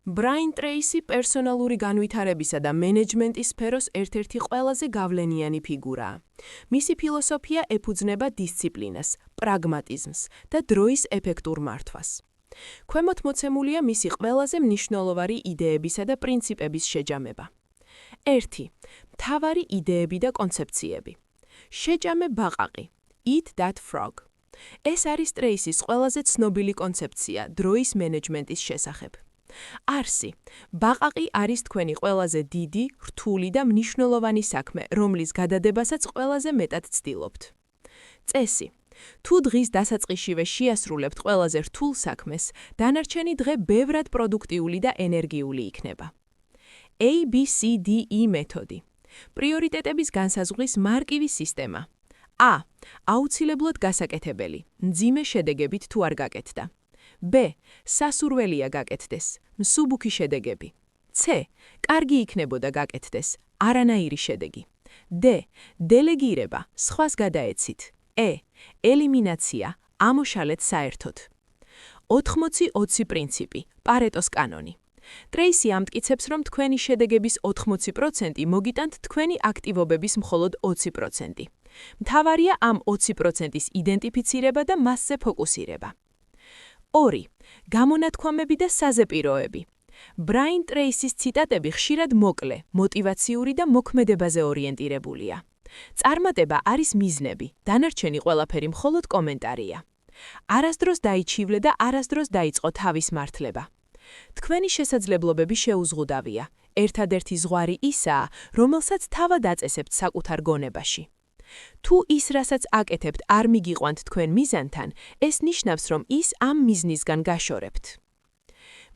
ბრაიან ტრეისი პერსონალური განვითარებისა და მენეჯმენტის სფეროს ერთ-ერთი ყველაზე გავლენიანი ფიგურაა. მისი ფილოსოფია ეფუძნება დისციპლინას, პრაგმატიზმს და დროის ეფექტურ მართვას. ქვემოთ მოცემულია მისი ყველაზე მნიშვნელოვანი იდეებისა და პრინციპების შეჯამება. 1. მთავარი იდეები და კონცეფციები. შეჭამე ბაყაყი, eat that frog. ეს არის ტრეისის ყველაზე ცნობილი კონცეფცია დროის მენეჯმენტის შესახებ. არსი. ბაყაყი არის თქვენი ყველაზე დიდი, რთული და მნიშვნელოვანი საქმე, რომლის გადადებასაც ყველაზე მეტად ცდილობთ. წესი. თუ დღის დასაწყისშივე შეასრულებთ ყველაზე რთულ საქმეს, დანარჩენი დღე ბევრად პროდუქტიული და ენერგიული იქნება. ABCDE მეთოდი. პრიორიტეტების განსაზღვრის მარტივი სისტემა. A. აუცილებლად გასაკეთებელი, მძიმე შედეგებით თუ არ გაკეთდა. B. სასურველია გაკეთდეს, მსუბუქი შედეგები. C. კარგი იქნებოდა გაკეთდეს, არანაირი შედეგი. D. დელეგირება, სხვას გადაეცით. E. ელიმინაცია, ამოშალეთ საერთოდ. 80-20 პრინციპი, პარეტოს კანონი. ტრეისი ამტკიცებს, რომ თქვენი შედეგების 80% მოგიტანთ თქვენი აქტივობების მხოლოდ 20%. მთავარია ამ 20%-ის იდენტიფიცირება და მასზე ფოკუსირება. 2. გამონათქვამები და საზეპიროები. ბრაიან ტრეისის ციტატები ხშირად მოკლე, მოტივაციური და მოქმედებაზე ორიენტირებულია. წარმატება არის მიზნები, დანარჩენი ყველაფერი მხოლოდ კომენტარია. არასდროს დაიჩივლე და არასდროს დაიწყო თავის მართლება. თქვენი შესაძლებლობები შეუზღუდავია. ერთადერთი ზღვარი ისაა, რომელსაც თავად აწესებთ საკუთარ გონებაში. თუ ის, რასაც აკეთებთ, არ მიგიყვანთ თქვენ მიზანთან, ეს ნიშნავს, რომ ის ამ მიზნისგან გაშორებთ.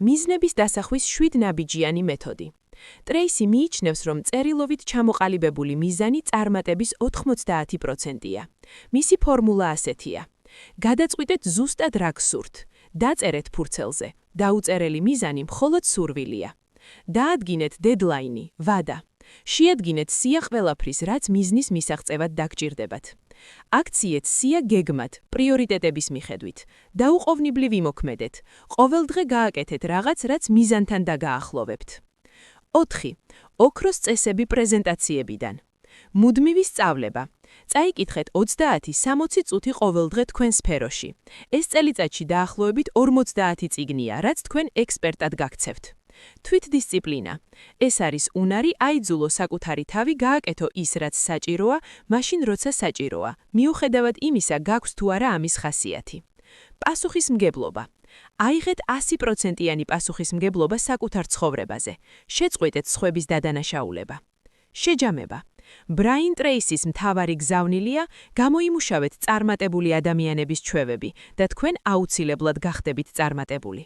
მიზნების დასახვის 7 ნაბიჯიანი მეთოდი. ტრეისი მიიჩნევს, რომ წერილობით ჩამოყალიბებული მიზანი წარმატების 90%-ია. მისი ფორმულა ასეთია. გადაწყვიტეთ ზუსტად რა გსურთ. დაწერეთ ფურცელზე. დაუწერელი მიზანი მხოლოდ სურვილია. დაადგინეთ დედლაინი, ვადა. შეადგინეთ სია ყველაფრის, რაც მიზნის მისაღწევად დაგჭირდებათ. აქციეთ სია გეგმად, პრიორიტეტების მიხედვით. დაუყოვნებლივ იმოქმედეთ. ყოველდღე გააკეთეთ რაღაც, რაც მიზანთან დაგაახლოვებთ. 4. ოქროს წესები პრეზენტაციებიდან. მუდმივი სწავლება. წაიკითხეთ 30-60 წუთი ყოველდღე თქვენ სფეროში. ეს წელიწადში დაახლოებით 50 წიგნია, რაც თქვენ ექსპერტად გაქცევთ. თვითდისციპლინა. ეს არის უნარი აიძულო საკუთარი თავი გააკეთო ის, რაც საჭიროა, მაშინ როცა საჭიროა, მიუხედავად იმისა, გაქვს თუ არა ამის ხასიათი. პასუხისმგებლობა. აიღეთ 100%-იანი პასუხისმგებლობა საკუთარ ცხოვრებაზე. შეწყვეტეთ სხვების დადანაშაულება. შეჯამება. ბრაიან ტრეისის მთავარი გზავნილია გამოიმუშავეთ წარმატებული ადამიანების ჩვევები და თქვენ აუცილებლად გახდებით წარმატებული.